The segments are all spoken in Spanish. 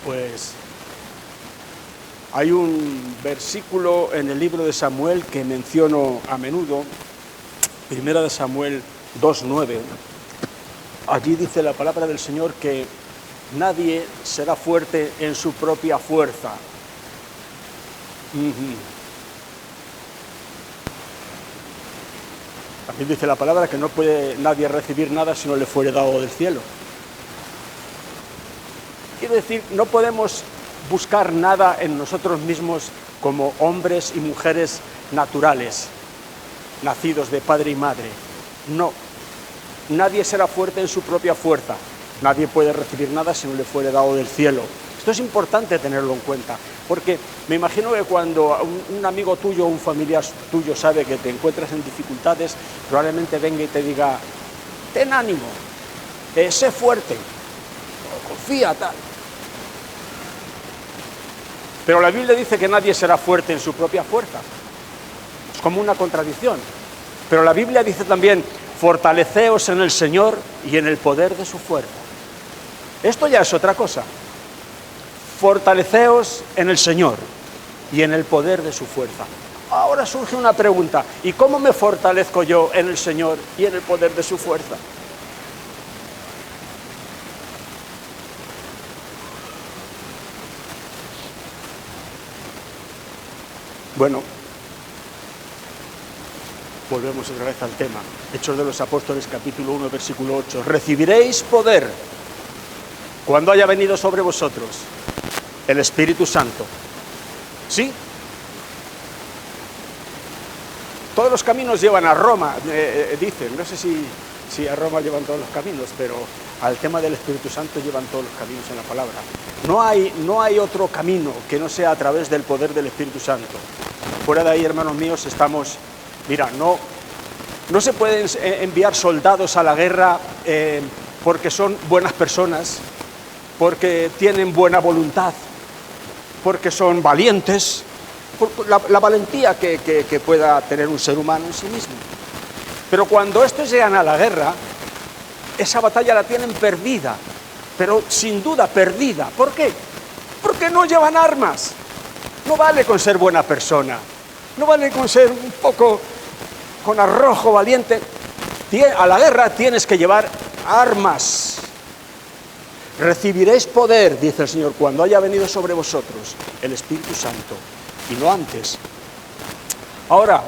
Pues hay un versículo en el libro de Samuel que menciono a menudo, Primera de Samuel 2:9. Allí dice la palabra del Señor que nadie será fuerte en su propia fuerza. También dice la palabra que no puede nadie recibir nada si no le fuere dado del cielo. Quiere decir, no podemos buscar nada en nosotros mismos como hombres y mujeres naturales, nacidos de padre y madre. No, nadie será fuerte en su propia fuerza. Nadie puede recibir nada si no le fuere dado del cielo. Esto es importante tenerlo en cuenta, porque me imagino que cuando un amigo tuyo o un familiar tuyo sabe que te encuentras en dificultades, probablemente venga y te diga, ten ánimo, sé fuerte, confía, tal. Pero la Biblia dice que nadie será fuerte en su propia fuerza. Es como una contradicción. Pero la Biblia dice también, fortaleceos en el Señor y en el poder de su fuerza. Esto ya es otra cosa. Fortaleceos en el Señor y en el poder de su fuerza. Ahora surge una pregunta, ¿y cómo me fortalezco yo en el Señor y en el poder de su fuerza? Bueno, volvemos otra vez al tema. Hechos de los Apóstoles, capítulo 1, versículo 8. Recibiréis poder cuando haya venido sobre vosotros el Espíritu Santo. ¿Sí? Todos los caminos llevan a Roma, dicen. No sé si a Roma llevan todos los caminos, pero al tema del Espíritu Santo llevan todos los caminos en la palabra. No hay otro camino que no sea a través del poder del Espíritu Santo. Fuera de ahí, hermanos míos, estamos... Mira, no se pueden enviar soldados a la guerra porque son buenas personas, porque tienen buena voluntad, porque son valientes, por la valentía que pueda tener un ser humano en sí mismo. Pero cuando estos llegan a la guerra, esa batalla la tienen perdida, pero sin duda perdida. ¿Por qué? Porque no llevan armas. No vale con ser buena persona, no vale con ser un poco con arrojo valiente. A la guerra tienes que llevar armas. Recibiréis poder, dice el Señor, cuando haya venido sobre vosotros el Espíritu Santo, y no antes. Ahora,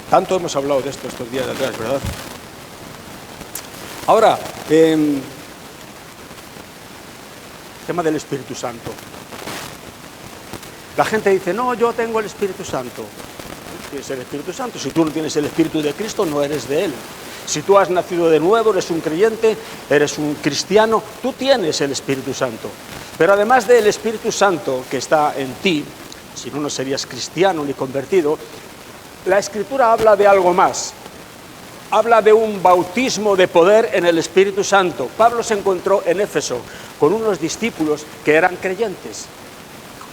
tanto hemos hablado de esto estos días de atrás, ¿verdad? Ahora, tema del Espíritu Santo. La gente dice, no, yo tengo el Espíritu Santo. Tienes el Espíritu Santo. Si tú no tienes el Espíritu de Cristo, no eres de Él. Si tú has nacido de nuevo, eres un creyente, eres un cristiano, tú tienes el Espíritu Santo. Pero además del Espíritu Santo que está en ti, si no, no serías cristiano ni convertido, la Escritura habla de algo más. Habla de un bautismo de poder en el Espíritu Santo. Pablo se encontró en Éfeso con unos discípulos que eran creyentes.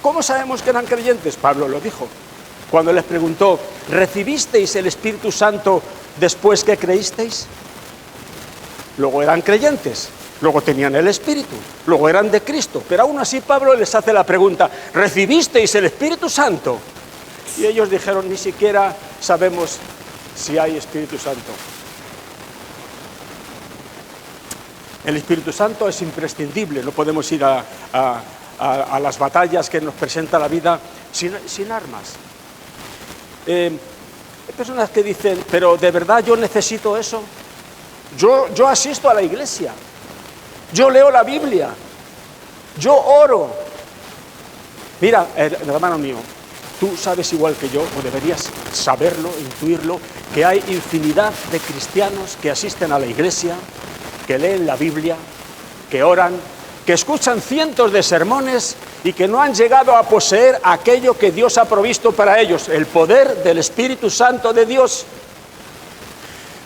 ¿Cómo sabemos que eran creyentes? Pablo lo dijo. Cuando les preguntó, ¿recibisteis el Espíritu Santo después que creísteis? Luego eran creyentes, luego tenían el Espíritu, luego eran de Cristo. Pero aún así Pablo les hace la pregunta, ¿recibisteis el Espíritu Santo? Y ellos dijeron, ni siquiera sabemos si hay Espíritu Santo. El Espíritu Santo es imprescindible, no podemos ir a las batallas que nos presenta la vida sin armas. Hay personas que dicen, pero ¿de verdad yo necesito eso? Yo asisto a la iglesia, yo leo la Biblia, yo oro. Mira, hermano mío, tú sabes igual que yo, o deberías saberlo, intuirlo, que hay infinidad de cristianos que asisten a la iglesia, que leen la Biblia, que oran, que escuchan cientos de sermones y que no han llegado a poseer aquello que Dios ha provisto para ellos, el poder del Espíritu Santo de Dios.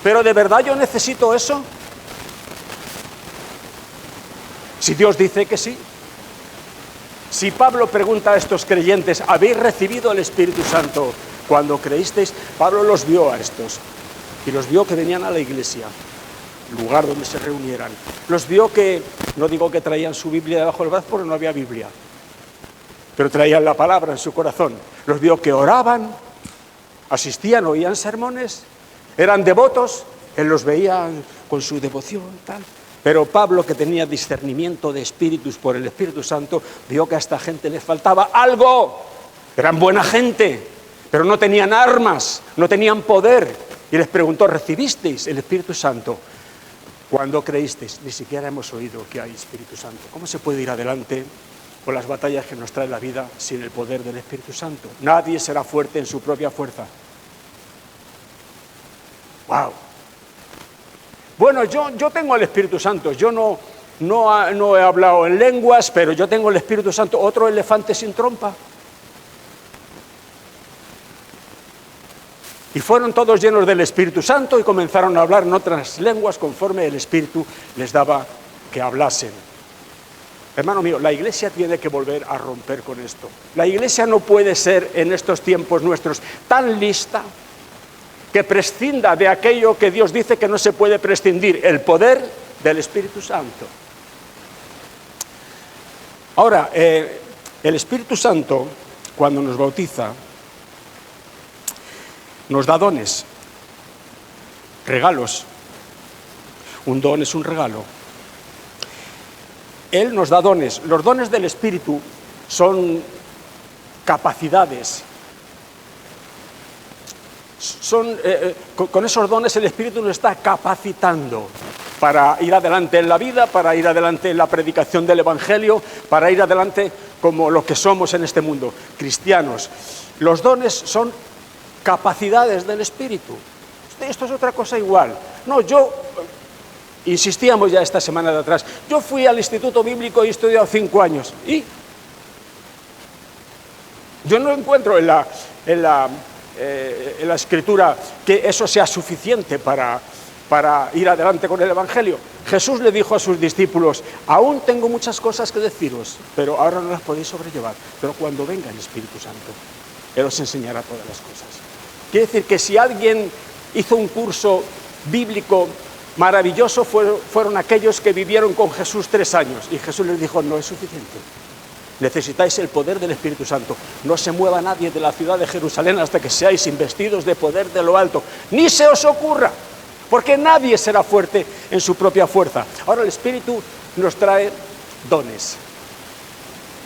¿Pero de verdad yo necesito eso? Si Dios dice que sí. Si Pablo pregunta a estos creyentes, ¿habéis recibido el Espíritu Santo cuando creísteis? Pablo los vio a estos y los vio que venían a la iglesia lugar donde se reunieran. Los vio que, no digo que traían su Biblia debajo del brazo porque no había Biblia, pero traían la palabra en su corazón. Los vio que oraban, asistían, oían sermones, eran devotos, él los veía con su devoción, tal. Pero Pablo, que tenía discernimiento de espíritus por el Espíritu Santo, vio que a esta gente les faltaba algo. Eran buena gente, pero no tenían armas, no tenían poder. Y les preguntó, ¿recibisteis el Espíritu Santo cuando creísteis? Ni siquiera hemos oído que hay Espíritu Santo. ¿Cómo se puede ir adelante con las batallas que nos trae la vida sin el poder del Espíritu Santo? Nadie será fuerte en su propia fuerza. ¡Wow! Bueno, yo tengo el Espíritu Santo, yo no he hablado en lenguas, pero yo tengo el Espíritu Santo. Otro elefante sin trompa. Y fueron todos llenos del Espíritu Santo y comenzaron a hablar en otras lenguas conforme el Espíritu les daba que hablasen. Hermano mío, la Iglesia tiene que volver a romper con esto. La Iglesia no puede ser en estos tiempos nuestros tan lista que prescinda de aquello que Dios dice que no se puede prescindir, el poder del Espíritu Santo. Ahora, el Espíritu Santo, cuando nos bautiza, nos da dones, regalos. Un don es un regalo. Él nos da dones. Los dones del Espíritu son capacidades. Con esos dones el Espíritu nos está capacitando para ir adelante en la vida, para ir adelante en la predicación del Evangelio, para ir adelante como lo que somos en este mundo, cristianos. Los dones son capacidades del Espíritu. Esto es otra cosa igual. No, insistíamos ya esta semana de atrás, yo fui al Instituto Bíblico y he estudiado 5 años. ¿Y? Yo no encuentro en la Escritura que eso sea suficiente para ir adelante con el Evangelio. Jesús le dijo a sus discípulos, aún tengo muchas cosas que deciros, pero ahora no las podéis sobrellevar. Pero cuando venga el Espíritu Santo, Él os enseñará todas las cosas. Quiere decir que si alguien hizo un curso bíblico maravilloso, fueron aquellos que vivieron con Jesús 3 años. Y Jesús les dijo, no es suficiente. Necesitáis el poder del Espíritu Santo. No se mueva nadie de la ciudad de Jerusalén hasta que seáis investidos de poder de lo alto. Ni se os ocurra, porque nadie será fuerte en su propia fuerza. Ahora el Espíritu nos trae dones,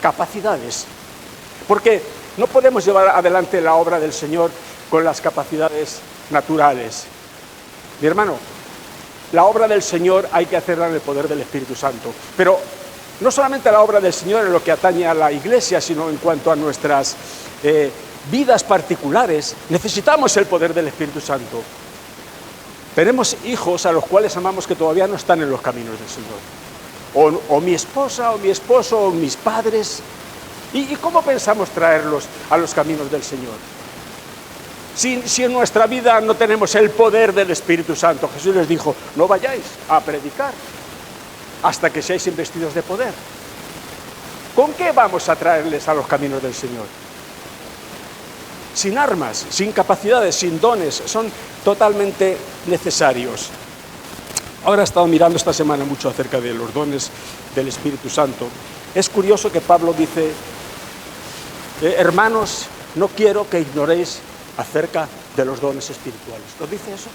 capacidades, porque no podemos llevar adelante la obra del Señor con las capacidades naturales. Mi hermano, la obra del Señor hay que hacerla en el poder del Espíritu Santo, pero no solamente la obra del Señor en lo que atañe a la Iglesia, sino en cuanto a nuestras vidas particulares, necesitamos el poder del Espíritu Santo. Tenemos hijos a los cuales amamos que todavía no están en los caminos del Señor. O mi esposa, o mi esposo, o mis padres. ¿Y cómo pensamos traerlos a los caminos del Señor? Si en nuestra vida no tenemos el poder del Espíritu Santo, Jesús les dijo, no vayáis a predicar hasta que seáis investidos de poder. ¿Con qué vamos a traerles a los caminos del Señor? Sin armas, sin capacidades, sin dones, son totalmente necesarios. Ahora he estado mirando esta semana mucho acerca de los dones del Espíritu Santo. Es curioso que Pablo dice, hermanos, no quiero que ignoréis acerca de los dones espirituales. ¿Lo dice eso?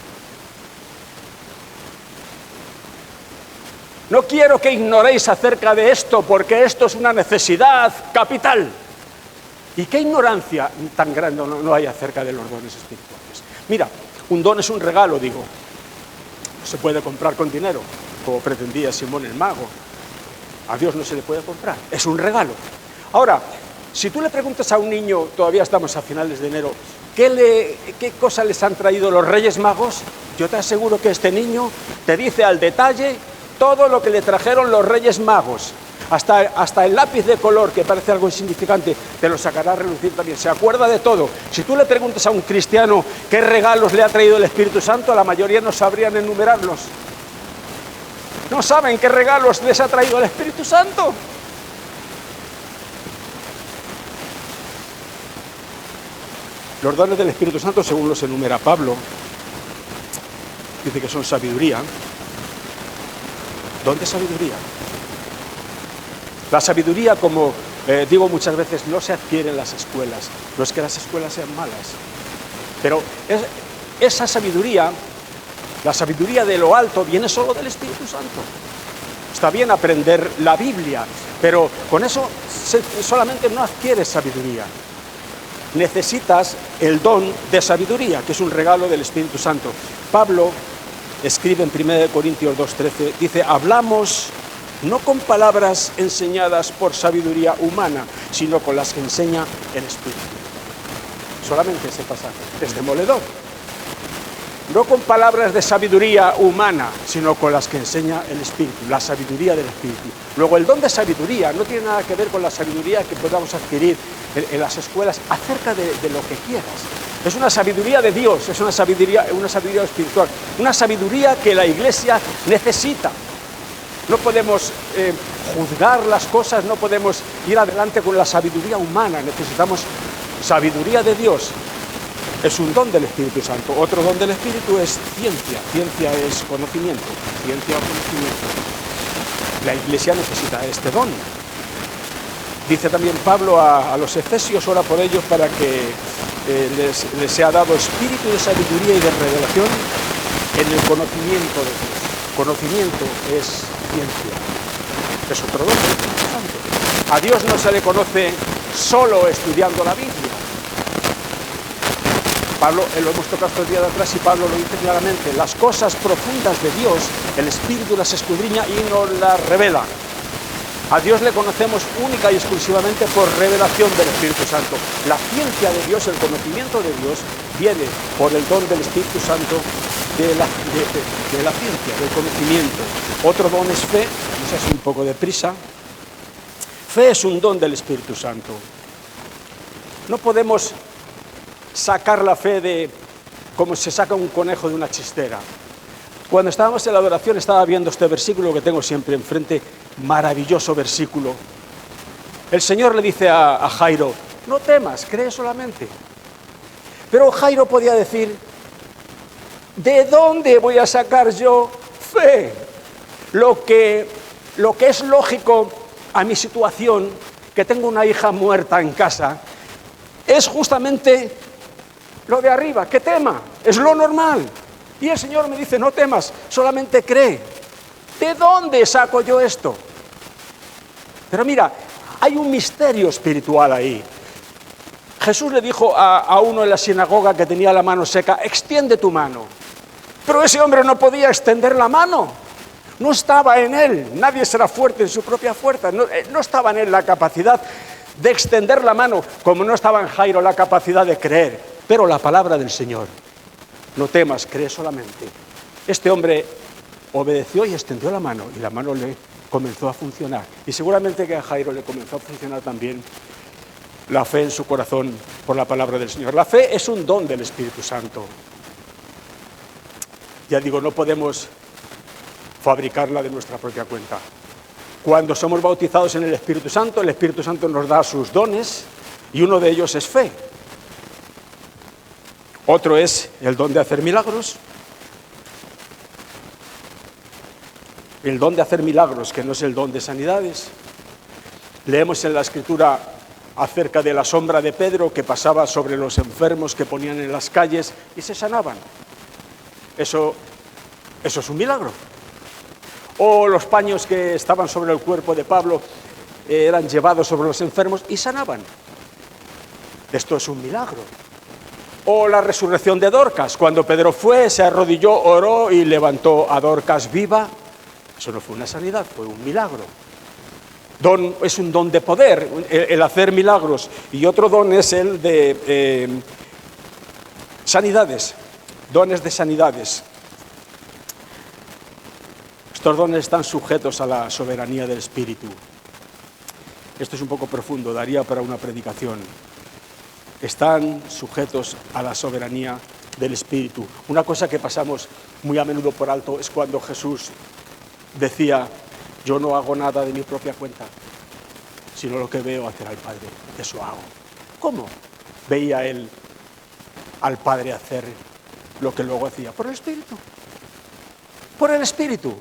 No quiero que ignoréis acerca de esto, porque esto es una necesidad capital. ¿Y qué ignorancia tan grande no hay acerca de los dones espirituales? Mira, un don es un regalo, digo. No se puede comprar con dinero, como pretendía Simón el Mago. A Dios no se le puede comprar, es un regalo. Ahora, si tú le preguntas a un niño, todavía estamos a finales de enero, ¿qué cosa les han traído los Reyes Magos? Yo te aseguro que este niño te dice al detalle todo lo que le trajeron los Reyes Magos. Hasta el lápiz de color, que parece algo insignificante, te lo sacará a relucir también. Se acuerda de todo. Si tú le preguntas a un cristiano qué regalos le ha traído el Espíritu Santo, la mayoría no sabrían enumerarlos. No saben qué regalos les ha traído el Espíritu Santo. Los dones del Espíritu Santo, según los enumera Pablo, dice que son sabiduría, don de sabiduría. La sabiduría, como digo muchas veces, no se adquiere en las escuelas. No es que las escuelas sean malas, pero esa sabiduría, la sabiduría de lo alto, viene solo del Espíritu Santo. Está bien aprender la Biblia, pero con eso solamente no adquieres sabiduría. Necesitas el don de sabiduría, que es un regalo del Espíritu Santo. Pablo escribe en 1 Corintios 2:13, dice: hablamos no con palabras enseñadas por sabiduría humana, sino con las que enseña el Espíritu. Solamente ese pasaje es demoledor. No con palabras de sabiduría humana, sino con las que enseña el Espíritu, la sabiduría del Espíritu. Luego, el don de sabiduría no tiene nada que ver con la sabiduría que podamos adquirir en las escuelas acerca de lo que quieras. Es una sabiduría de Dios, es una sabiduría espiritual, una sabiduría que la Iglesia necesita. No podemos juzgar las cosas, no podemos ir adelante con la sabiduría humana, necesitamos sabiduría de Dios. Es un don del Espíritu Santo. Otro don del Espíritu es ciencia. Ciencia es conocimiento. Ciencia o conocimiento. La Iglesia necesita este don. Dice también Pablo a los efesios, ora por ellos para que les sea dado espíritu de sabiduría y de revelación en el conocimiento de Dios. Conocimiento es ciencia. Es otro don del Espíritu Santo. A Dios no se le conoce solo estudiando la Biblia. Pablo, lo hemos tocado estos días de atrás y Pablo lo dice claramente: las cosas profundas de Dios, el Espíritu las escudriña y nos las revela. A Dios le conocemos única y exclusivamente por revelación del Espíritu Santo. La ciencia de Dios, el conocimiento de Dios, viene por el don del Espíritu Santo de la ciencia, del conocimiento. Otro don es fe, vamos a hacer un poco de prisa. Fe es un don del Espíritu Santo. No podemos sacar la fe de como se saca un conejo de una chistera. Cuando estábamos en la adoración estaba viendo este versículo que tengo siempre enfrente, maravilloso versículo. El Señor le dice a Jairo: no temas, cree solamente. Pero Jairo podía decir: ¿de dónde voy a sacar yo fe? Lo que es lógico a mi situación, que tengo una hija muerta en casa, es justamente lo de arriba, que tema, es lo normal. Y el Señor me dice: no temas, solamente cree. ¿De dónde saco yo esto? Pero mira, hay un misterio espiritual ahí. Jesús le dijo a uno en la sinagoga que tenía la mano seca: extiende tu mano. Pero ese hombre no podía extender la mano. No estaba en él, nadie será fuerte en su propia fuerza. No estaba en él la capacidad de extender la mano, como no estaba en Jairo la capacidad de creer. Pero la palabra del Señor: no temas, cree solamente. Este hombre obedeció y extendió la mano, y la mano le comenzó a funcionar. Y seguramente que a Jairo le comenzó a funcionar también la fe en su corazón por la palabra del Señor. La fe es un don del Espíritu Santo. Ya digo, no podemos fabricarla de nuestra propia cuenta. Cuando somos bautizados en el Espíritu Santo nos da sus dones, y uno de ellos es fe. Otro es el don de hacer milagros. El don de hacer milagros, que no es el don de sanidades. Leemos en la Escritura acerca de la sombra de Pedro que pasaba sobre los enfermos que ponían en las calles y se sanaban. Eso es un milagro. O los paños que estaban sobre el cuerpo de Pablo eran llevados sobre los enfermos y sanaban. Esto es un milagro. O la resurrección de Dorcas, cuando Pedro fue, se arrodilló, oró y levantó a Dorcas viva. Eso no fue una sanidad, fue un milagro. Don es un don de poder, el hacer milagros. Y otro don es el de sanidades, dones de sanidades. Estos dones están sujetos a la soberanía del Espíritu. Esto es un poco profundo, daría para una predicación. Están sujetos a la soberanía del Espíritu. Una cosa que pasamos muy a menudo por alto es cuando Jesús decía: yo no hago nada de mi propia cuenta, sino lo que veo hacer al Padre, eso hago. ¿Cómo veía él al Padre hacer lo que luego hacía? Por el Espíritu. Por el Espíritu.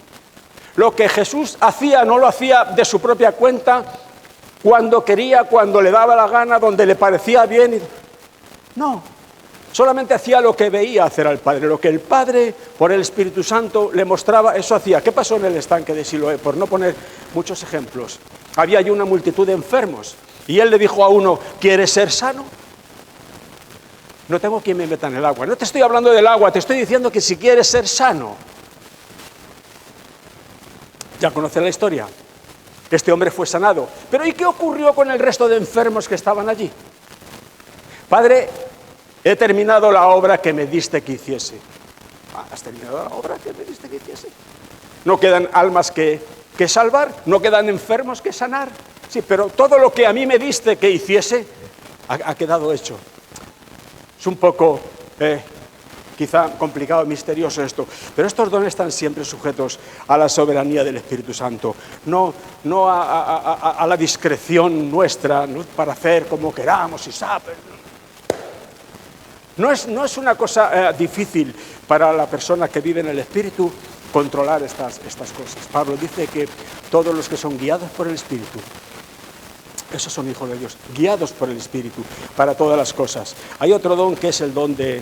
Lo que Jesús hacía no lo hacía de su propia cuenta, cuando quería, cuando le daba la gana, donde le parecía bien. No, solamente hacía lo que veía hacer al Padre, lo que el Padre, por el Espíritu Santo, le mostraba, eso hacía. ¿Qué pasó en el estanque de Siloé? Por no poner muchos ejemplos. Había allí una multitud de enfermos, y él le dijo a uno, ¿quieres ser sano? No tengo quien me meta en el agua. No te estoy hablando del agua, te estoy diciendo que si quieres ser sano. Ya conoces la historia. Este hombre fue sanado. Pero ¿y qué ocurrió con el resto de enfermos que estaban allí? Padre, he terminado la obra que me diste que hiciese. ¿Has terminado la obra que me diste que hiciese? No quedan almas que salvar, no quedan enfermos que sanar. Sí, pero todo lo que a mí me diste que hiciese ha quedado hecho. Es un poco, quizá complicado, misterioso esto, pero estos dones están siempre sujetos a la soberanía del Espíritu Santo, no a la discreción nuestra, ¿no? Para hacer como queramos y saber. No es una cosa difícil para la persona que vive en el Espíritu controlar estas cosas. Pablo dice que todos los que son guiados por el Espíritu, esos son hijos de Dios, guiados por el Espíritu para todas las cosas. Hay otro don que es el don de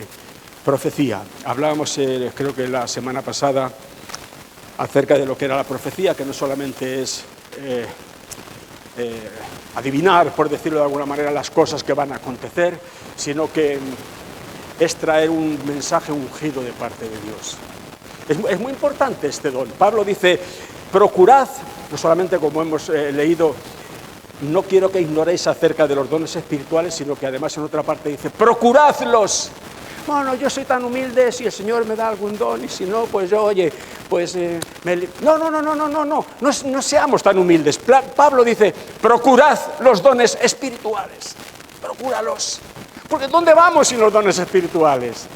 profecía. Hablábamos, creo que la semana pasada, acerca de lo que era la profecía, que no solamente es adivinar, por decirlo de alguna manera, las cosas que van a acontecer, sino que es traer un mensaje ungido de parte de Dios. Es muy importante este don. Pablo dice, procurad, no solamente como hemos leído, no quiero que ignoréis acerca de los dones espirituales, sino que además en otra parte dice, procuradlos. Bueno, yo soy tan humilde, si el Señor me da algún don, y si no, pues yo, oye, pues no seamos tan humildes. Pablo dice, procurad los dones espirituales, procúralos. Porque ¿dónde vamos sin los dones espirituales?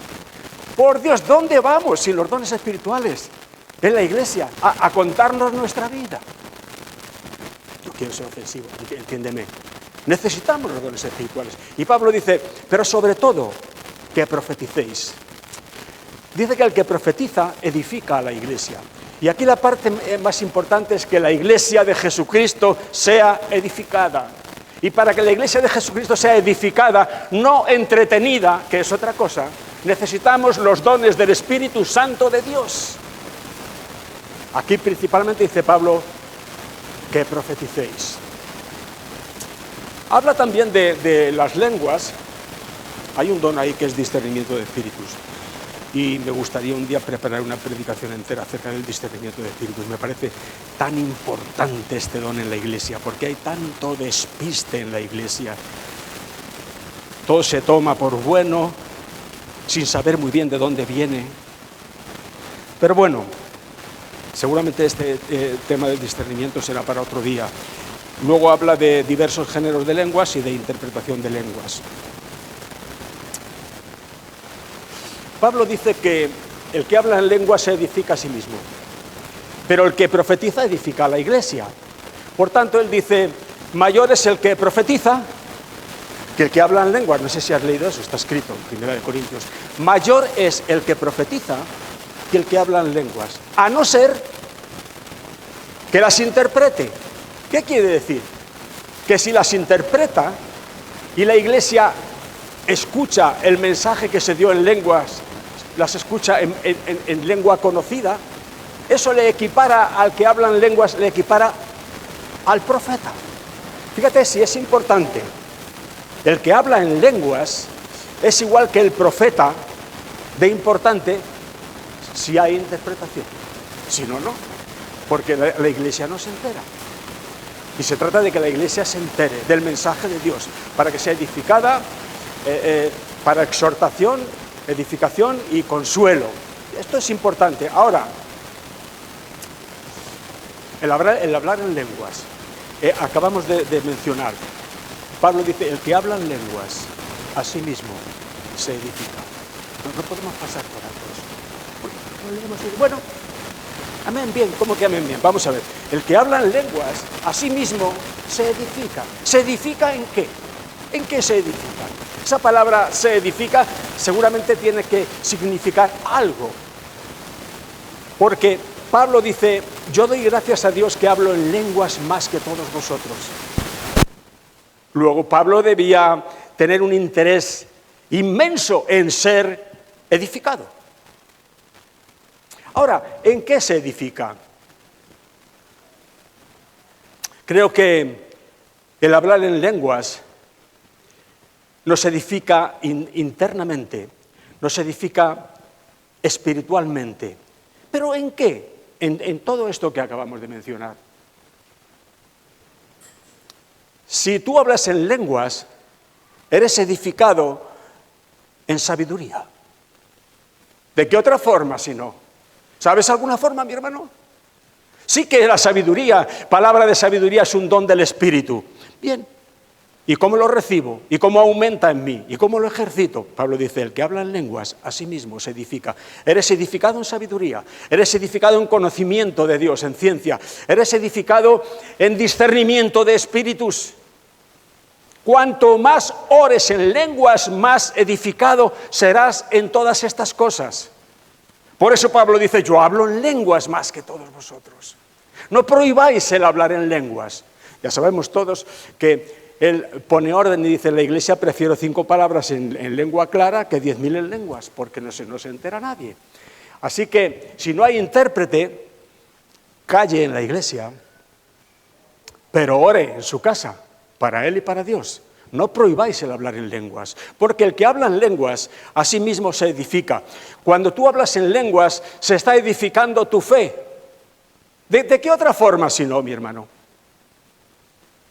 Por Dios, ¿dónde vamos sin los dones espirituales? En la iglesia, a contarnos nuestra vida. No quiero ser ofensivo, entiéndeme. Necesitamos los dones espirituales. Y Pablo dice, pero sobre todo, que profeticéis. Dice que el que profetiza edifica a la iglesia. Y aquí la parte más importante es que la iglesia de Jesucristo sea edificada. Y para que la iglesia de Jesucristo sea edificada, no entretenida, que es otra cosa, necesitamos los dones del Espíritu Santo de Dios. Aquí principalmente dice Pablo que profeticéis. Habla también de las lenguas. Hay un don ahí que es discernimiento de espíritus. Y me gustaría un día preparar una predicación entera acerca del discernimiento de espíritus. Me parece tan importante este don en la iglesia, porque hay tanto despiste en la iglesia. Todo se toma por bueno, sin saber muy bien de dónde viene. Pero bueno, seguramente este tema del discernimiento será para otro día. Luego habla de diversos géneros de lenguas y de interpretación de lenguas. Pablo dice que el que habla en lengua se edifica a sí mismo, pero el que profetiza edifica a la iglesia. Por tanto, él dice, mayor es el que profetiza que el que habla en lengua. No sé si has leído eso, está escrito en 1 Corintios. Mayor es el que profetiza que el que habla en lenguas, a no ser que las interprete. ¿Qué quiere decir? Que si las interpreta y la iglesia escucha el mensaje que se dio en lenguas, las escucha en lengua conocida, eso le equipara al que habla en lenguas, le equipara al profeta. Fíjate si es importante. El que habla en lenguas es igual que el profeta de importante si hay interpretación. Si no, no. Porque la iglesia no se entera. Y se trata de que la iglesia se entere del mensaje de Dios para que sea edificada, para exhortación, edificación y consuelo. Esto es importante. Ahora, el hablar en lenguas, acabamos de mencionar. Pablo dice, el que habla en lenguas, a sí mismo se edifica. No podemos pasar por alto eso. Bueno, amén, bien, ¿cómo que amén, bien? Vamos a ver. El que habla en lenguas, a sí mismo se edifica. ¿Se edifica en qué? ¿En qué se edifica? Esa palabra se edifica seguramente tiene que significar algo. Porque Pablo dice, yo doy gracias a Dios que hablo en lenguas más que todos vosotros. Luego Pablo debía tener un interés inmenso en ser edificado. Ahora, ¿en qué se edifica? Creo que el hablar en lenguas nos edifica internamente, nos edifica espiritualmente. ¿Pero en qué? En todo esto que acabamos de mencionar. Si tú hablas en lenguas, eres edificado en sabiduría. ¿De qué otra forma si no? ¿Sabes alguna forma, mi hermano? Sí que la sabiduría, palabra de sabiduría, es un don del Espíritu. Bien. ¿Y cómo lo recibo? ¿Y cómo aumenta en mí? ¿Y cómo lo ejercito? Pablo dice, el que habla en lenguas, a sí mismo se edifica. Eres edificado en sabiduría, eres edificado en conocimiento de Dios, en ciencia, eres edificado en discernimiento de espíritus. Cuanto más ores en lenguas, más edificado serás en todas estas cosas. Por eso Pablo dice, yo hablo en lenguas más que todos vosotros. No prohibáis el hablar en lenguas. Ya sabemos todos que él pone orden y dice, en la iglesia prefiero 5 palabras en lengua clara que 10.000 en lenguas, porque no se entera nadie. Así que, si no hay intérprete, calle en la iglesia, pero ore en su casa, para él y para Dios. No prohibáis el hablar en lenguas, porque el que habla en lenguas, a sí mismo se edifica. Cuando tú hablas en lenguas, se está edificando tu fe. ¿De qué otra forma si no, mi hermano?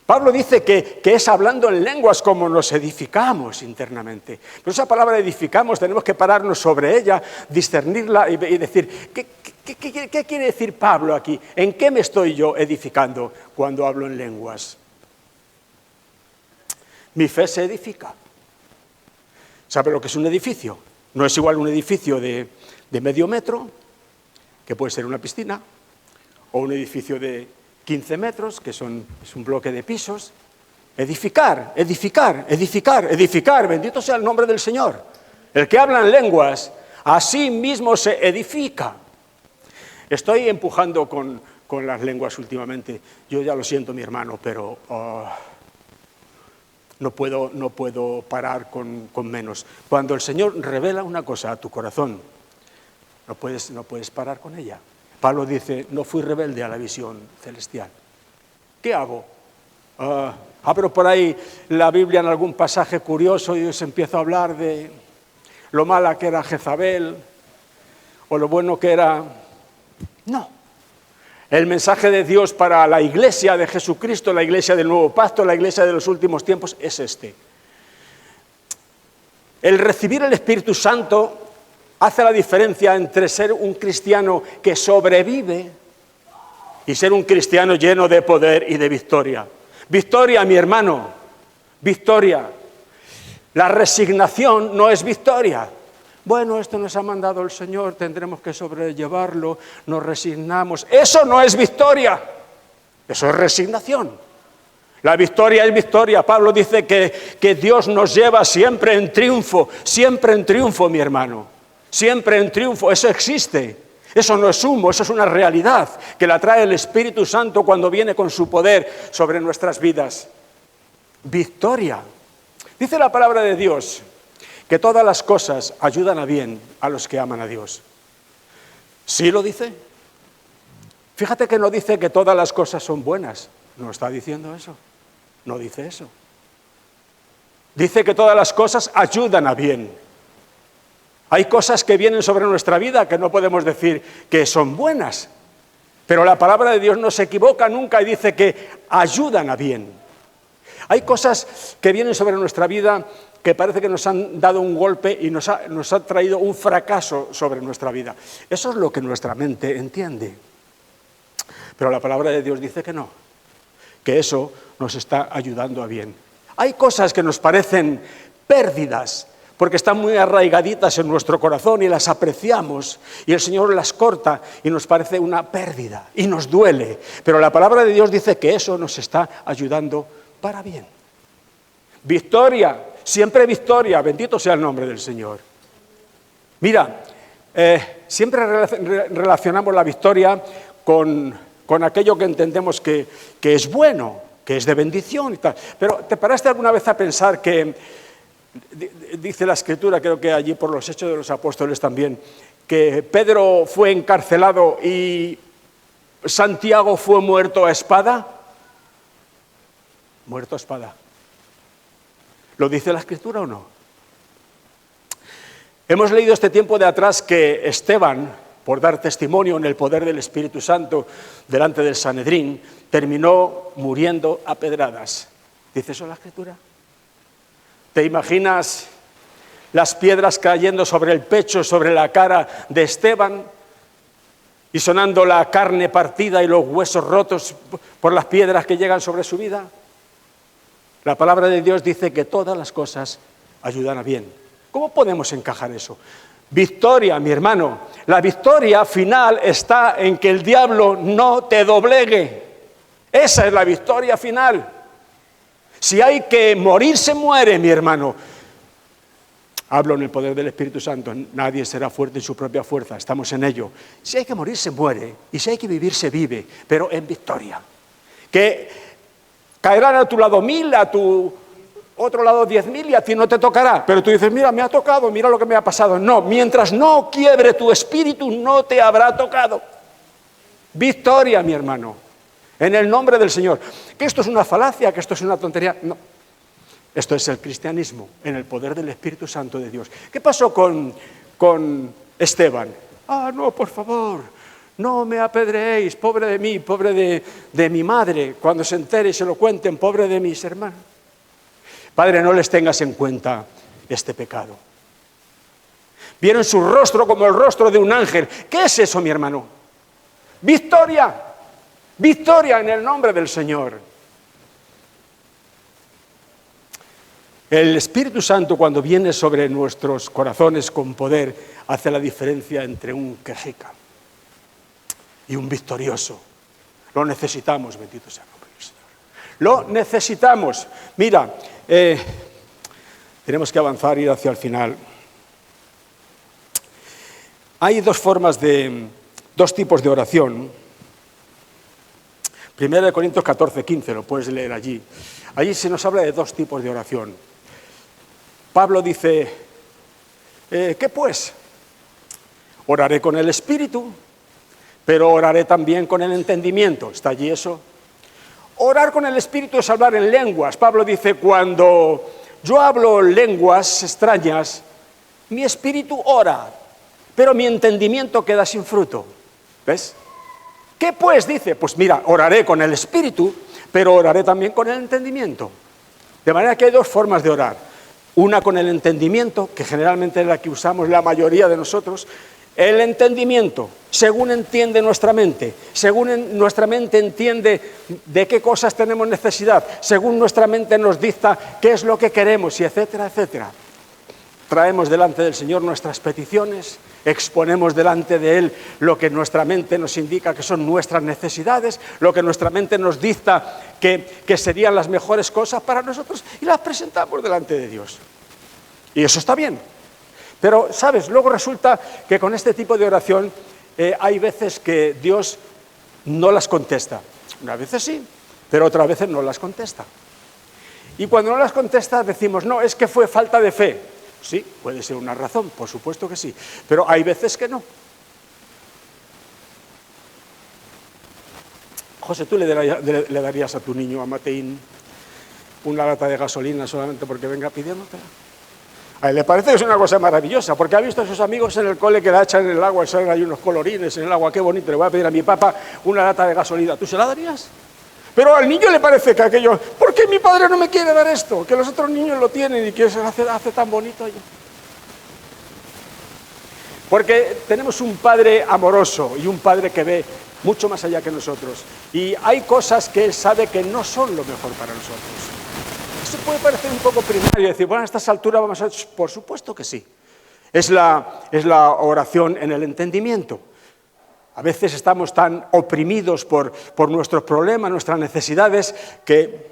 Pablo dice que es hablando en lenguas como nos edificamos internamente. Pero esa palabra edificamos, tenemos que pararnos sobre ella, discernirla y decir, ¿qué quiere decir Pablo aquí? ¿En qué me estoy yo edificando cuando hablo en lenguas? Mi fe se edifica. ¿Sabe lo que es un edificio? No es igual un edificio de medio metro, que puede ser una piscina, o un edificio de 15 metros, que es un bloque de pisos. Edificar, edificar, edificar, edificar, bendito sea el nombre del Señor. El que habla en lenguas, a sí mismo se edifica. Estoy empujando con las lenguas últimamente. Yo ya lo siento, mi hermano, pero no puedo parar con menos. Cuando el Señor revela una cosa a tu corazón, no puedes parar con ella. Pablo dice, no fui rebelde a la visión celestial. ¿Qué hago? Abro por ahí la Biblia en algún pasaje curioso y os empiezo a hablar de lo mala que era Jezabel o lo bueno que era... No. El mensaje de Dios para la iglesia de Jesucristo, la iglesia del Nuevo Pacto, la iglesia de los últimos tiempos, es este. El recibir el Espíritu Santo hace la diferencia entre ser un cristiano que sobrevive y ser un cristiano lleno de poder y de victoria. Victoria, mi hermano, victoria. La resignación no es victoria. Bueno, esto nos ha mandado el Señor, tendremos que sobrellevarlo, nos resignamos. Eso no es victoria, eso es resignación. La victoria es victoria. Pablo dice que Dios nos lleva siempre en triunfo, mi hermano. Siempre en triunfo, eso existe. Eso no es humo, eso es una realidad que la trae el Espíritu Santo cuando viene con su poder sobre nuestras vidas. Victoria. Dice la palabra de Dios que todas las cosas ayudan a bien a los que aman a Dios. ¿Sí lo dice? Fíjate que no dice que todas las cosas son buenas. No está diciendo eso. No dice eso. Dice que todas las cosas ayudan a bien. Hay cosas que vienen sobre nuestra vida que no podemos decir que son buenas, pero la palabra de Dios no se equivoca nunca y dice que ayudan a bien. Hay cosas que vienen sobre nuestra vida que parece que nos han dado un golpe y nos ha traído un fracaso sobre nuestra vida. Eso es lo que nuestra mente entiende. Pero la palabra de Dios dice que no, que eso nos está ayudando a bien. Hay cosas que nos parecen pérdidas, porque están muy arraigaditas en nuestro corazón y las apreciamos, y el Señor las corta y nos parece una pérdida y nos duele. Pero la palabra de Dios dice que eso nos está ayudando para bien. Victoria, siempre victoria, bendito sea el nombre del Señor. Mira, siempre relacionamos la victoria con con aquello que entendemos que es bueno, que es de bendición y tal. Pero ¿te paraste alguna vez a pensar que, dice la Escritura, creo que allí por los Hechos de los Apóstoles también, que Pedro fue encarcelado y Santiago fue muerto a espada? Muerto a espada. ¿Lo dice la Escritura o no? Hemos leído este tiempo de atrás que Esteban, por dar testimonio en el poder del Espíritu Santo delante del Sanedrín, terminó muriendo a pedradas. ¿Dice eso la Escritura? ¿Te imaginas las piedras cayendo sobre el pecho, sobre la cara de Esteban, y sonando la carne partida y los huesos rotos por las piedras que llegan sobre su vida? La palabra de Dios dice que todas las cosas ayudan a bien. ¿Cómo podemos encajar eso? Victoria, mi hermano. La victoria final está en que el diablo no te doblegue. Esa es la victoria final. Si hay que morir, se muere, mi hermano. Hablo en el poder del Espíritu Santo. Nadie será fuerte en su propia fuerza. Estamos en ello. Si hay que morir, se muere. Y si hay que vivir, se vive. Pero en victoria. Que caerán a tu lado 1000, a tu otro lado 10.000 y a ti no te tocará. Pero tú dices, mira, me ha tocado, mira lo que me ha pasado. No, mientras no quiebre tu espíritu, no te habrá tocado. Victoria, mi hermano, en el nombre del Señor. Que esto es una falacia, que esto es una tontería. No, esto es el cristianismo, en el poder del Espíritu Santo de Dios. ¿Qué pasó con Esteban? No, por favor, no me apedreéis, pobre de mí, pobre de mi madre. Cuando se entere y se lo cuenten, pobre de mis hermanos. Padre, no les tengas en cuenta este pecado. Vieron su rostro como el rostro de un ángel. ¿Qué es eso, mi hermano? Victoria. Victoria en el nombre del Señor. El Espíritu Santo, cuando viene sobre nuestros corazones con poder, hace la diferencia entre un quejica y un victorioso. Lo necesitamos, bendito sea el nombre del Señor. Lo necesitamos. Mira, tenemos que avanzar, ir hacia el final. Hay dos tipos de oración. 1 Corintios 14:15, lo puedes leer allí. Allí se nos habla de dos tipos de oración. Pablo dice, ¿qué pues? Oraré con el espíritu, pero oraré también con el entendimiento. ¿Está allí eso? Orar con el espíritu es hablar en lenguas. Pablo dice, cuando yo hablo lenguas extrañas, mi espíritu ora, pero mi entendimiento queda sin fruto. ¿Ves? ¿Qué pues? Dice, pues mira, oraré con el espíritu, pero oraré también con el entendimiento. De manera que hay dos formas de orar. Una con el entendimiento, que generalmente es la que usamos la mayoría de nosotros. El entendimiento, según entiende nuestra mente, según nuestra mente entiende de qué cosas tenemos necesidad, según nuestra mente nos dicta qué es lo que queremos, y etcétera, etcétera. Traemos delante del Señor nuestras peticiones, exponemos delante de Él lo que nuestra mente nos indica que son nuestras necesidades, lo que nuestra mente nos dicta que serían las mejores cosas para nosotros, y las presentamos delante de Dios. Y eso está bien. Pero, ¿sabes? Luego resulta que con este tipo de oración hay veces que Dios no las contesta. Unas veces sí, pero otras veces no las contesta. Y cuando no las contesta decimos, no, es que fue falta de fe. Sí, puede ser una razón, por supuesto que sí, pero hay veces que no. José, ¿tú le darías a tu niño, a Mateín, una lata de gasolina solamente porque venga pidiéndotela? A él le parece que es una cosa maravillosa, porque ha visto a sus amigos en el cole que la echan en el agua y salen ahí unos colorines en el agua, qué bonito, le voy a pedir a mi papá una lata de gasolina. ¿Tú se la darías? Pero al niño le parece que aquello, ¿por qué mi padre no me quiere dar esto? Que los otros niños lo tienen y que se hace tan bonito allí. Porque tenemos un padre amoroso y un padre que ve mucho más allá que nosotros. Y hay cosas que él sabe que no son lo mejor para nosotros. Eso puede parecer un poco primario y decir, bueno, a estas alturas vamos a... Por supuesto que sí. Es la oración en el entendimiento. A veces estamos tan oprimidos por nuestros problemas, nuestras necesidades, que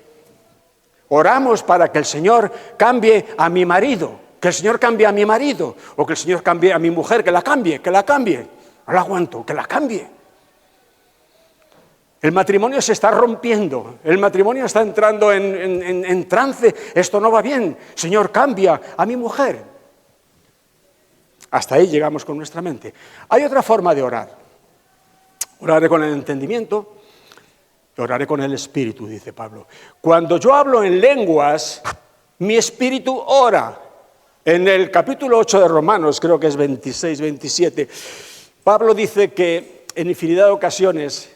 oramos para que el Señor cambie a mi marido, que el Señor cambie a mi marido, o que el Señor cambie a mi mujer, que la cambie, no la aguanto, que la cambie. El matrimonio se está rompiendo, el matrimonio está entrando en trance, esto no va bien, Señor, cambia a mi mujer. Hasta ahí llegamos con nuestra mente. Hay otra forma de orar. Oraré con el entendimiento, oraré con el espíritu, dice Pablo. Cuando yo hablo en lenguas, mi espíritu ora. En el capítulo 8 de Romanos, creo que es 26, 27, Pablo dice que en infinidad de ocasiones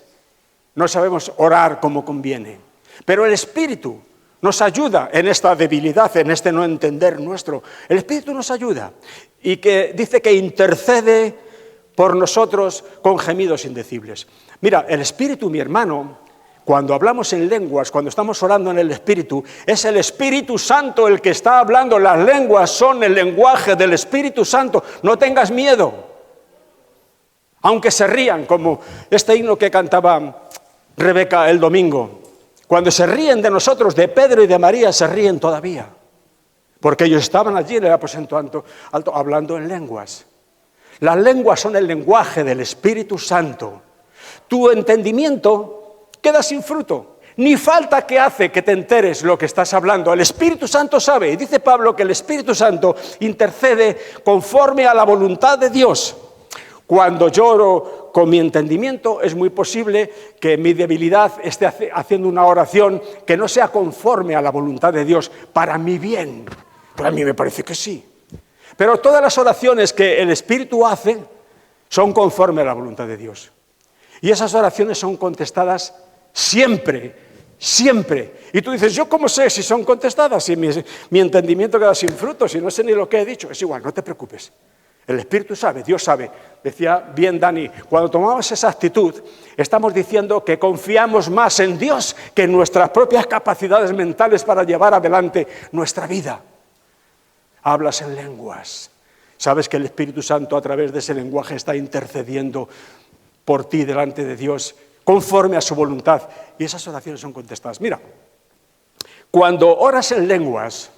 no sabemos orar como conviene, pero el Espíritu nos ayuda en esta debilidad, en este no entender nuestro. El Espíritu nos ayuda y que dice que intercede por nosotros con gemidos indecibles. Mira, el Espíritu, mi hermano, cuando hablamos en lenguas, cuando estamos orando en el Espíritu, es el Espíritu Santo el que está hablando. Las lenguas son el lenguaje del Espíritu Santo. No tengas miedo. Aunque se rían, como este himno que cantaba Rebeca el domingo. Cuando se ríen de nosotros, de Pedro y de María, se ríen todavía. Porque ellos estaban allí en el aposento alto hablando en lenguas. Las lenguas son el lenguaje del Espíritu Santo. Tu entendimiento queda sin fruto. Ni falta que hace que te enteres lo que estás hablando. El Espíritu Santo sabe. Y dice Pablo que el Espíritu Santo intercede conforme a la voluntad de Dios. Cuando lloro con mi entendimiento, es muy posible que mi debilidad esté haciendo una oración que no sea conforme a la voluntad de Dios para mi bien. Pero a mí me parece que sí. Pero todas las oraciones que el Espíritu hace son conforme a la voluntad de Dios. Y esas oraciones son contestadas siempre, siempre. Y tú dices, ¿yo cómo sé si son contestadas? Si mi entendimiento queda sin fruto, si no sé ni lo que he dicho. Es igual, no te preocupes. El Espíritu sabe, Dios sabe. Decía bien Dani, cuando tomamos esa actitud, estamos diciendo que confiamos más en Dios que en nuestras propias capacidades mentales para llevar adelante nuestra vida. Hablas en lenguas. Sabes que el Espíritu Santo a través de ese lenguaje está intercediendo por ti delante de Dios, conforme a su voluntad. Y esas oraciones son contestadas. Mira, cuando oras en lenguas,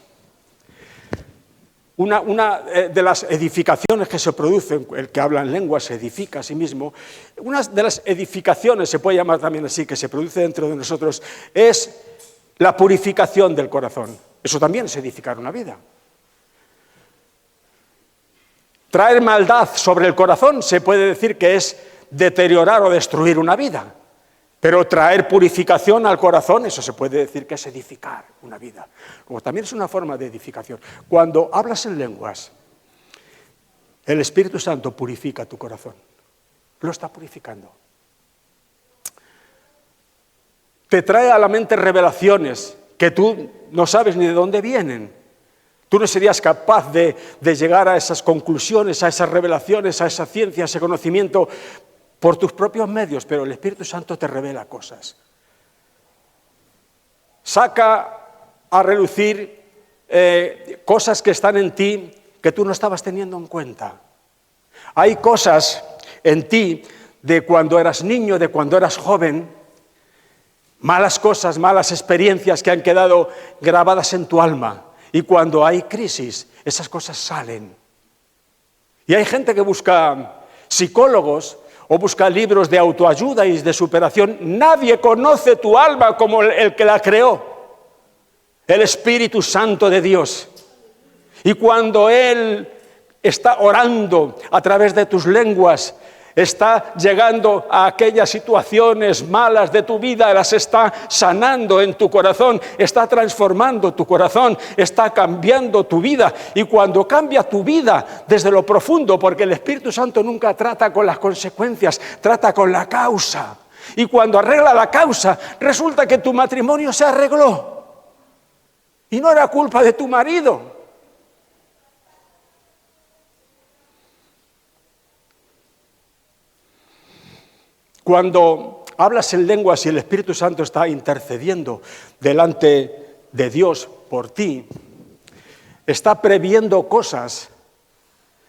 una de las edificaciones que se producen, el que habla en lenguas se edifica a sí mismo, una de las edificaciones, se puede llamar también así, que se produce dentro de nosotros, es la purificación del corazón. Eso también es edificar una vida. Traer maldad sobre el corazón se puede decir que es deteriorar o destruir una vida. Pero traer purificación al corazón, eso se puede decir que es edificar una vida. Como también es una forma de edificación. Cuando hablas en lenguas, el Espíritu Santo purifica tu corazón. Lo está purificando. Te trae a la mente revelaciones que tú no sabes ni de dónde vienen. Tú no serías capaz de llegar a esas conclusiones, a esas revelaciones, a esa ciencia, a ese conocimiento por tus propios medios, pero el Espíritu Santo te revela cosas. Saca a relucir cosas que están en ti que tú no estabas teniendo en cuenta. Hay cosas en ti de cuando eras niño, de cuando eras joven, malas cosas, malas experiencias que han quedado grabadas en tu alma. Y cuando hay crisis, esas cosas salen. Y hay gente que busca psicólogos o busca libros de autoayuda y de superación. Nadie conoce tu alma como el que la creó, el Espíritu Santo de Dios. Y cuando Él está orando a través de tus lenguas, está llegando a aquellas situaciones malas de tu vida, las está sanando en tu corazón, está transformando tu corazón, está cambiando tu vida. Y cuando cambia tu vida desde lo profundo, porque el Espíritu Santo nunca trata con las consecuencias, trata con la causa. Y cuando arregla la causa, resulta que tu matrimonio se arregló. Y no era culpa de tu marido. Cuando hablas en lenguas y el Espíritu Santo está intercediendo delante de Dios por ti, está previendo cosas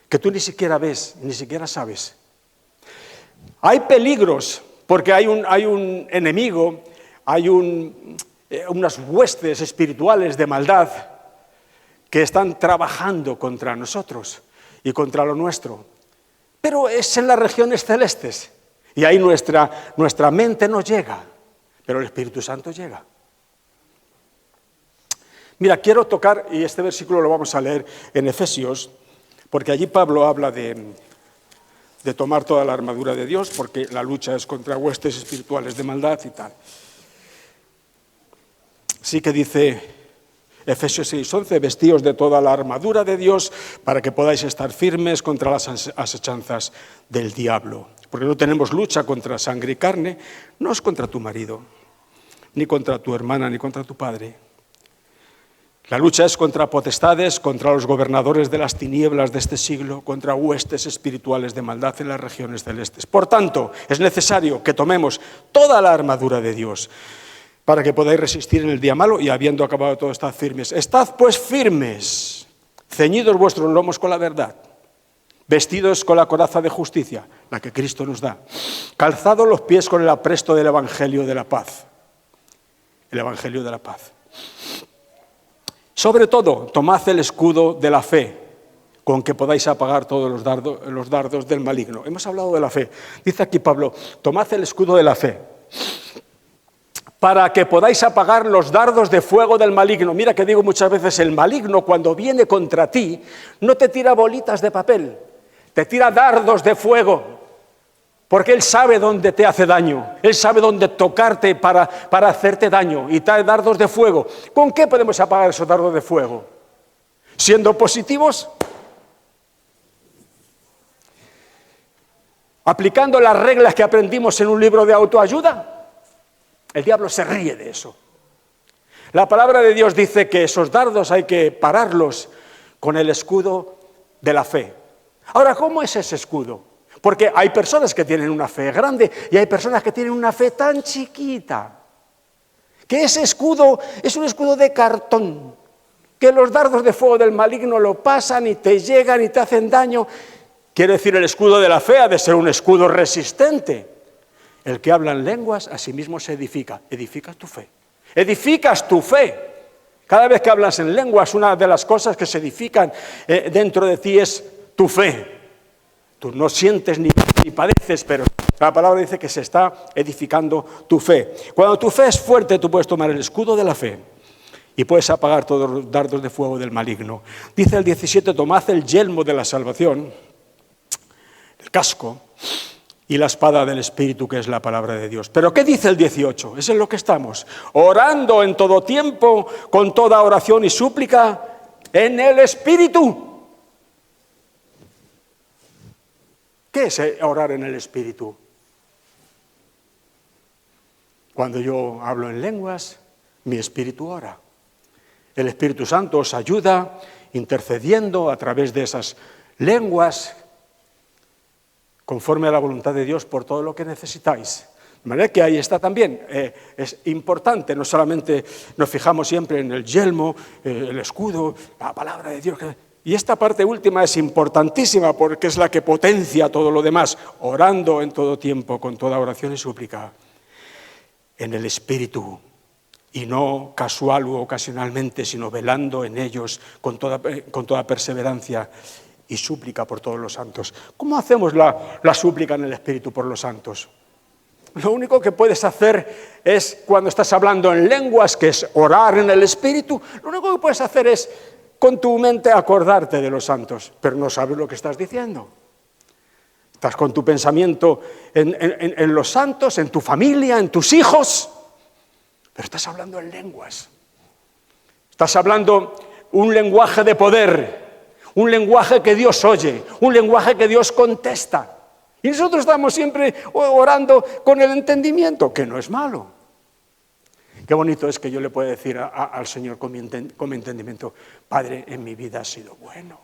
que tú ni siquiera ves, ni siquiera sabes. Hay peligros, porque hay un enemigo, hay unas huestes espirituales de maldad que están trabajando contra nosotros y contra lo nuestro. Pero es en las regiones celestes. Y ahí nuestra mente no llega. pero el Espíritu Santo llega. Mira, quiero tocar, y este versículo lo vamos a leer en Efesios, porque allí Pablo habla de tomar toda la armadura de Dios, porque la lucha es contra huestes espirituales de maldad y tal. Sí que dice Efesios 6:11, vestíos de toda la armadura de Dios para que podáis estar firmes contra las asechanzas del diablo. Porque no tenemos lucha contra sangre y carne, no es contra tu marido, ni contra tu hermana, ni contra tu padre. La lucha es contra potestades, contra los gobernadores de las tinieblas de este siglo, contra huestes espirituales de maldad en las regiones celestes. Por tanto, es necesario que tomemos toda la armadura de Dios para que podáis resistir en el día malo y habiendo acabado todo, estad firmes. Estad pues firmes, ceñidos vuestros lomos con la verdad, vestidos con la coraza de justicia, la que Cristo nos da, calzados los pies con el apresto del Evangelio de la paz. El Evangelio de la paz. Sobre todo, tomad el escudo de la fe, con que podáis apagar todos los dardos del maligno. Hemos hablado de la fe. Dice aquí Pablo, tomad el escudo de la fe, para que podáis apagar los dardos de fuego del maligno. Mira que digo muchas veces, el maligno cuando viene contra ti, no te tira bolitas de papel, te tira dardos de fuego. Porque Él sabe dónde te hace daño, Él sabe dónde tocarte para hacerte daño y trae dardos de fuego. ¿Con qué podemos apagar esos dardos de fuego? ¿Siendo positivos? ¿Aplicando las reglas que aprendimos en un libro de autoayuda? El diablo se ríe de eso. La palabra de Dios dice que esos dardos hay que pararlos con el escudo de la fe. Ahora, ¿cómo es ese escudo? Porque hay personas que tienen una fe grande y hay personas que tienen una fe tan chiquita, que ese escudo es un escudo de cartón, que los dardos de fuego del maligno lo pasan y te llegan y te hacen daño. Quiere decir, el escudo de la fe ha de ser un escudo resistente. El que habla en lenguas a sí mismo se edifica. Edificas tu fe. Edificas tu fe. Cada vez que hablas en lenguas, una de las cosas que se edifican dentro de ti es tu fe. Tú no sientes ni padeces, pero la palabra dice que se está edificando tu fe. Cuando tu fe es fuerte, tú puedes tomar el escudo de la fe y puedes apagar todos los dardos de fuego del maligno. Dice el 17, tomad el yelmo de la salvación, el casco y la espada del Espíritu, que es la palabra de Dios. ¿Pero qué dice el 18? Es en lo que estamos. Orando en todo tiempo, con toda oración y súplica, en el Espíritu. ¿Qué es orar en el Espíritu? Cuando yo hablo en lenguas, mi espíritu ora. El Espíritu Santo os ayuda intercediendo a través de esas lenguas conforme a la voluntad de Dios por todo lo que necesitáis. De manera que ahí está también. Es importante, no solamente nos fijamos siempre en el yelmo, el escudo, la palabra de Dios. Y esta parte última es importantísima porque es la que potencia todo lo demás, orando en todo tiempo, con toda oración y súplica, en el Espíritu, y no casual u ocasionalmente, sino velando en ellos con toda perseverancia y súplica por todos los santos. ¿Cómo hacemos la súplica en el Espíritu por los santos? Lo único que puedes hacer es, cuando estás hablando en lenguas, que es orar en el Espíritu, lo único que puedes hacer es con tu mente acordarte de los santos, pero no sabes lo que estás diciendo. Estás con tu pensamiento en los santos, en tu familia, en tus hijos, pero estás hablando en lenguas. Estás hablando un lenguaje de poder, un lenguaje que Dios oye, un lenguaje que Dios contesta. Y nosotros estamos siempre orando con el entendimiento, que no es malo. Qué bonito es que yo le pueda decir al Señor con mi entendimiento, Padre, en mi vida has sido bueno.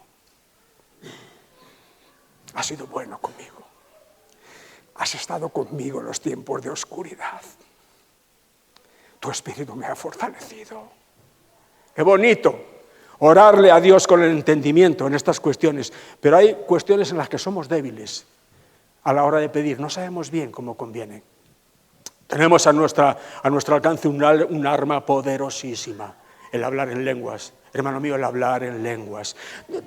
Has sido bueno conmigo. Has estado conmigo en los tiempos de oscuridad. Tu Espíritu me ha fortalecido. Qué bonito orarle a Dios con el entendimiento en estas cuestiones. Pero hay cuestiones en las que somos débiles a la hora de pedir. No sabemos bien cómo conviene. Tenemos a nuestro alcance un arma poderosísima, el hablar en lenguas. Hermano mío, el hablar en lenguas.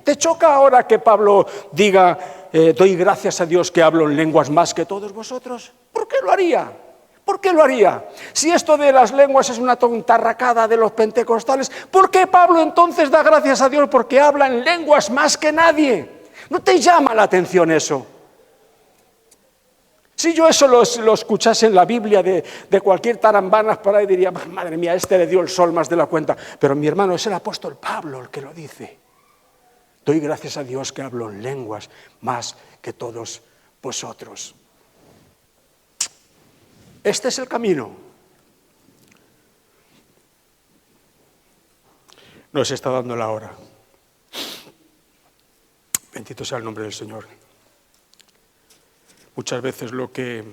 ¿Te choca ahora que Pablo diga, doy gracias a Dios que hablo en lenguas más que todos vosotros? ¿Por qué lo haría? ¿Por qué lo haría? Si esto de las lenguas es una tontarracada de los pentecostales, ¿por qué Pablo entonces da gracias a Dios porque habla en lenguas más que nadie? ¿No te llama la atención eso? Si yo eso lo escuchase en la Biblia de cualquier tarambanas por ahí, diría, madre mía, este le dio el sol más de la cuenta. Pero mi hermano, es el apóstol Pablo el que lo dice. Doy gracias a Dios que hablo en lenguas más que todos vosotros. Este es el camino. Nos está dando la hora. Bendito sea el nombre del Señor. Muchas veces lo que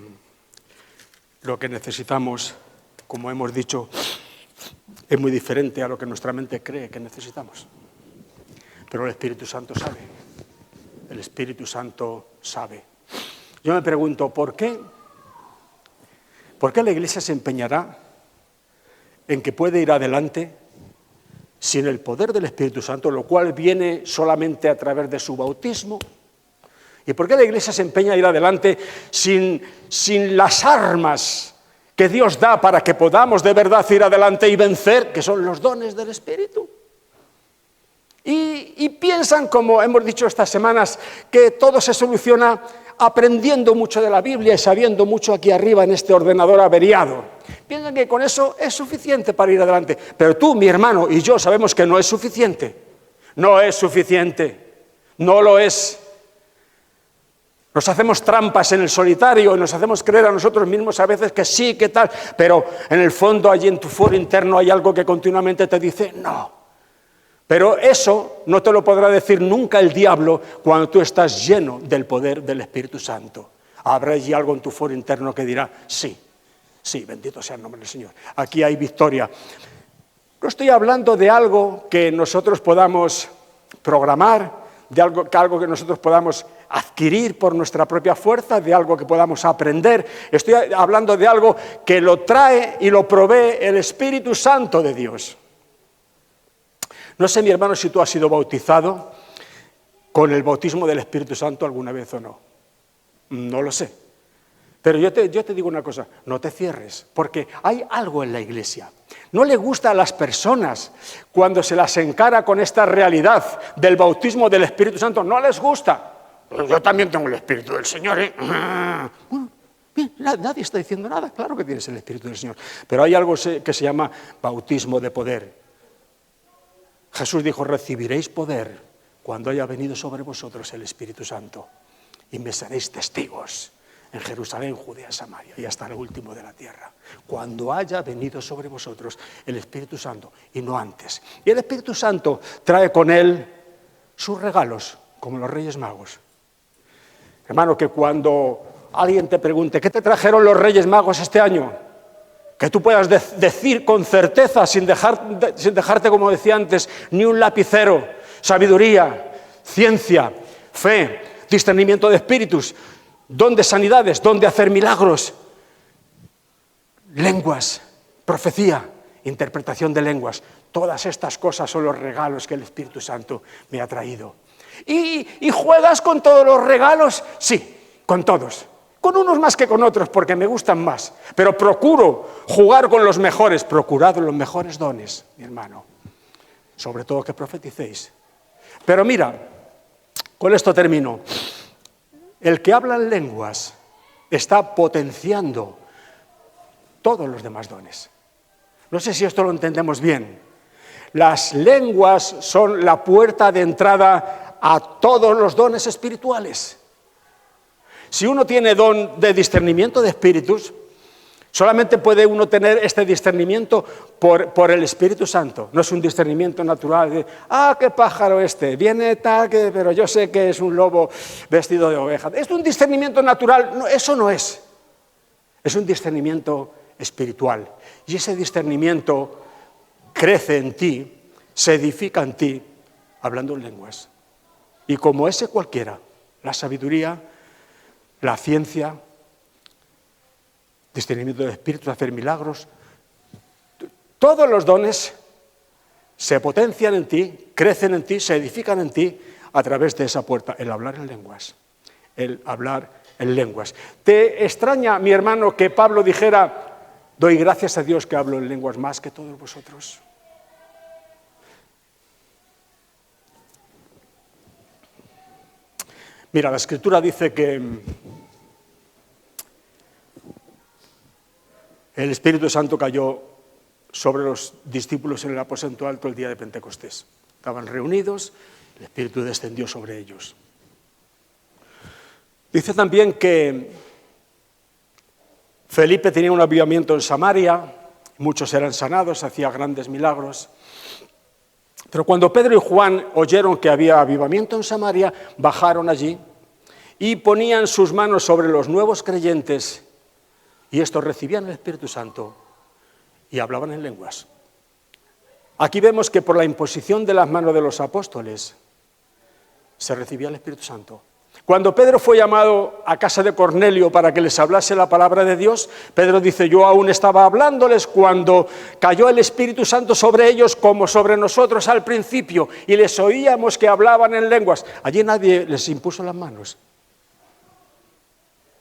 necesitamos, como hemos dicho, es muy diferente a lo que nuestra mente cree que necesitamos. Pero el Espíritu Santo sabe. El Espíritu Santo sabe. Yo me pregunto, ¿por qué? ¿Por qué la Iglesia se empeñará en que puede ir adelante sin el poder del Espíritu Santo, lo cual viene solamente a través de su bautismo? ¿Y por qué la Iglesia se empeña a ir adelante sin las armas que Dios da para que podamos de verdad ir adelante y vencer, que son los dones del Espíritu? Y piensan, como hemos dicho estas semanas, que todo se soluciona aprendiendo mucho de la Biblia y sabiendo mucho aquí arriba en este ordenador averiado. Piensan que con eso es suficiente para ir adelante. Pero tú, mi hermano, y yo sabemos que no es suficiente. No es suficiente. No lo es. Nos hacemos trampas en el solitario y nos hacemos creer a nosotros mismos a veces que sí, que tal, pero en el fondo allí en tu foro interno hay algo que continuamente te dice no. Pero eso no te lo podrá decir nunca el diablo cuando tú estás lleno del poder del Espíritu Santo. Habrá allí algo en tu foro interno que dirá sí, sí, bendito sea el nombre del Señor. Aquí hay victoria. No estoy hablando de algo que nosotros podamos programar, de algo que nosotros podamos adquirir por nuestra propia fuerza, de algo que podamos aprender. Estoy hablando de algo que lo trae y lo provee el Espíritu Santo de Dios. No sé, mi hermano, si tú has sido bautizado con el bautismo del Espíritu Santo alguna vez o no. No lo sé. Pero yo te digo una cosa, no te cierres, porque hay algo en la Iglesia. No le gusta a las personas cuando se las encara con esta realidad del bautismo del Espíritu Santo. No les gusta. Yo también tengo el Espíritu del Señor, ¿eh? Bueno, bien, nadie está diciendo nada. Claro que tienes el Espíritu del Señor. Pero hay algo que se llama bautismo de poder. Jesús dijo, recibiréis poder cuando haya venido sobre vosotros el Espíritu Santo. Y me seréis testigos en Jerusalén, Judea, Samaria y hasta lo último de la tierra. Cuando haya venido sobre vosotros el Espíritu Santo y no antes. Y el Espíritu Santo trae con él sus regalos, como los Reyes Magos. Hermano, que cuando alguien te pregunte, ¿qué te trajeron los Reyes Magos este año? Que tú puedas decir con certeza, sin dejarte, como decía antes, ni un lapicero, sabiduría, ciencia, fe, discernimiento de espíritus, don de sanidades, don de hacer milagros, lenguas, profecía, interpretación de lenguas. Todas estas cosas son los regalos que el Espíritu Santo me ha traído. ¿Y juegas con todos los regalos? Sí, con todos. Con unos más que con otros, porque me gustan más. Pero procuro jugar con los mejores. Procurad los mejores dones, mi hermano. Sobre todo que profeticéis. Pero mira, con esto termino. El que habla en lenguas está potenciando todos los demás dones. No sé si esto lo entendemos bien. Las lenguas son la puerta de entrada a todos los dones espirituales. Si uno tiene don de discernimiento de espíritus, solamente puede uno tener este discernimiento por el Espíritu Santo. No es un discernimiento natural de, qué pájaro viene tal, pero yo sé que es un lobo vestido de oveja. Es un discernimiento natural, no, eso no es. Es un discernimiento espiritual. Y ese discernimiento crece en ti, se edifica en ti, hablando en lenguas. Y como ese cualquiera, la sabiduría, la ciencia, discernimiento de espíritus, hacer milagros, todos los dones se potencian en ti, crecen en ti, se edifican en ti a través de esa puerta, el hablar en lenguas, el hablar en lenguas. ¿Te extraña, mi hermano, que Pablo dijera, doy gracias a Dios que hablo en lenguas más que todos vosotros? Mira, la Escritura dice que el Espíritu Santo cayó sobre los discípulos en el aposento alto el día de Pentecostés. Estaban reunidos, el Espíritu descendió sobre ellos. Dice también que Felipe tenía un avivamiento en Samaria, muchos eran sanados, hacía grandes milagros. Pero cuando Pedro y Juan oyeron que había avivamiento en Samaria, bajaron allí y ponían sus manos sobre los nuevos creyentes y estos recibían el Espíritu Santo y hablaban en lenguas. Aquí vemos que por la imposición de las manos de los apóstoles se recibía el Espíritu Santo. Cuando Pedro fue llamado a casa de Cornelio para que les hablase la palabra de Dios, Pedro dice, yo aún estaba hablándoles cuando cayó el Espíritu Santo sobre ellos como sobre nosotros al principio, y les oíamos que hablaban en lenguas. Allí nadie les impuso las manos.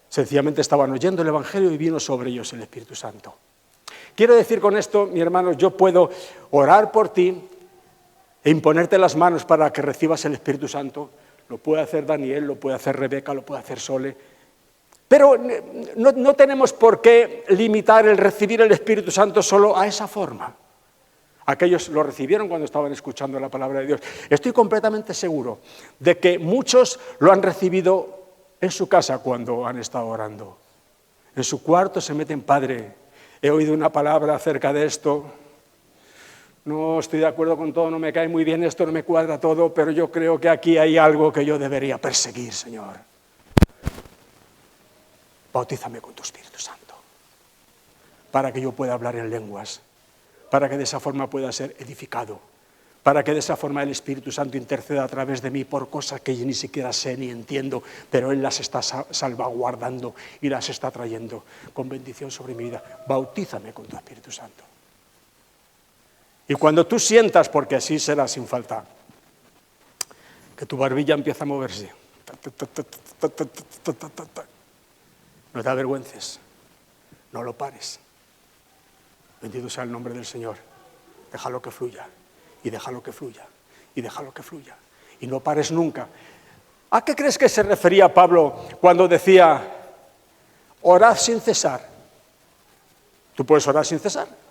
Sencillamente estaban oyendo el Evangelio y vino sobre ellos el Espíritu Santo. Quiero decir con esto, mi hermano, yo puedo orar por ti e imponerte las manos para que recibas el Espíritu Santo. Lo puede hacer Daniel, lo puede hacer Rebeca, lo puede hacer Sole. Pero no tenemos por qué limitar el recibir el Espíritu Santo solo a esa forma. Aquellos lo recibieron cuando estaban escuchando la palabra de Dios. Estoy completamente seguro de que muchos lo han recibido en su casa cuando han estado orando. En su cuarto se meten, Padre, he oído una palabra acerca de esto. No estoy de acuerdo con todo, no me cae muy bien esto, no me cuadra todo, pero yo creo que aquí hay algo que yo debería perseguir, Señor. Bautízame con tu Espíritu Santo, para que yo pueda hablar en lenguas, para que de esa forma pueda ser edificado, para que de esa forma el Espíritu Santo interceda a través de mí por cosas que yo ni siquiera sé ni entiendo, pero Él las está salvaguardando y las está trayendo con bendición sobre mi vida. Bautízame con tu Espíritu Santo. Y cuando tú sientas, porque así será sin falta, que tu barbilla empieza a moverse, no te avergüences, no lo pares. Bendito sea el nombre del Señor. Déjalo que fluya, y déjalo que fluya, y déjalo que fluya. Y no pares nunca. ¿A qué crees que se refería Pablo cuando decía, orad sin cesar? ¿Tú puedes orar sin cesar?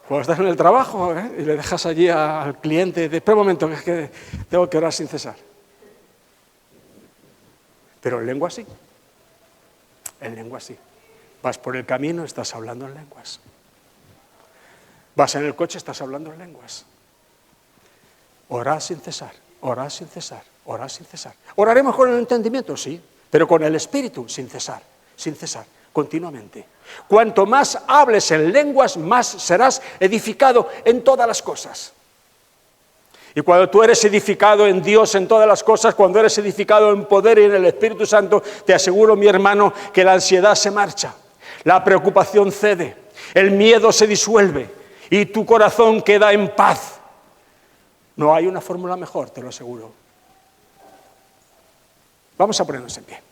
Cuando estás en el trabajo y le dejas allí al cliente, espera un momento, que es que tengo que orar sin cesar. Pero en lengua sí. En lengua sí. Vas por el camino, estás hablando en lenguas. Vas en el coche, estás hablando en lenguas. Orad sin cesar, orad sin cesar, orad sin cesar. ¿Oraremos con el entendimiento? Sí, pero con el Espíritu sin cesar, continuamente. Cuanto más hables en lenguas, más serás edificado en todas las cosas. Y cuando tú eres edificado en Dios en todas las cosas, cuando eres edificado en poder y en el Espíritu Santo, te aseguro, mi hermano, que la ansiedad se marcha, la preocupación cede, el miedo se disuelve y tu corazón queda en paz. No hay una fórmula mejor, te lo aseguro. Vamos a ponernos en pie.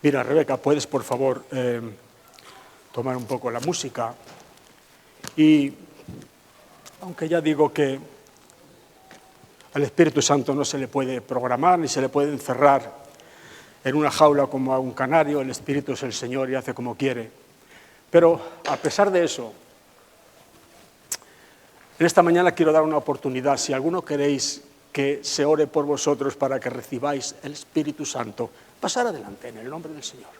Mira, Rebeca, ¿puedes, por favor, tomar un poco la música? Y, aunque ya digo que al Espíritu Santo no se le puede programar ni se le puede encerrar en una jaula como a un canario, el Espíritu es el Señor y hace como quiere. Pero, a pesar de eso, en esta mañana quiero dar una oportunidad. Si alguno queréis que se ore por vosotros para que recibáis el Espíritu Santo, pasar adelante en el nombre del Señor.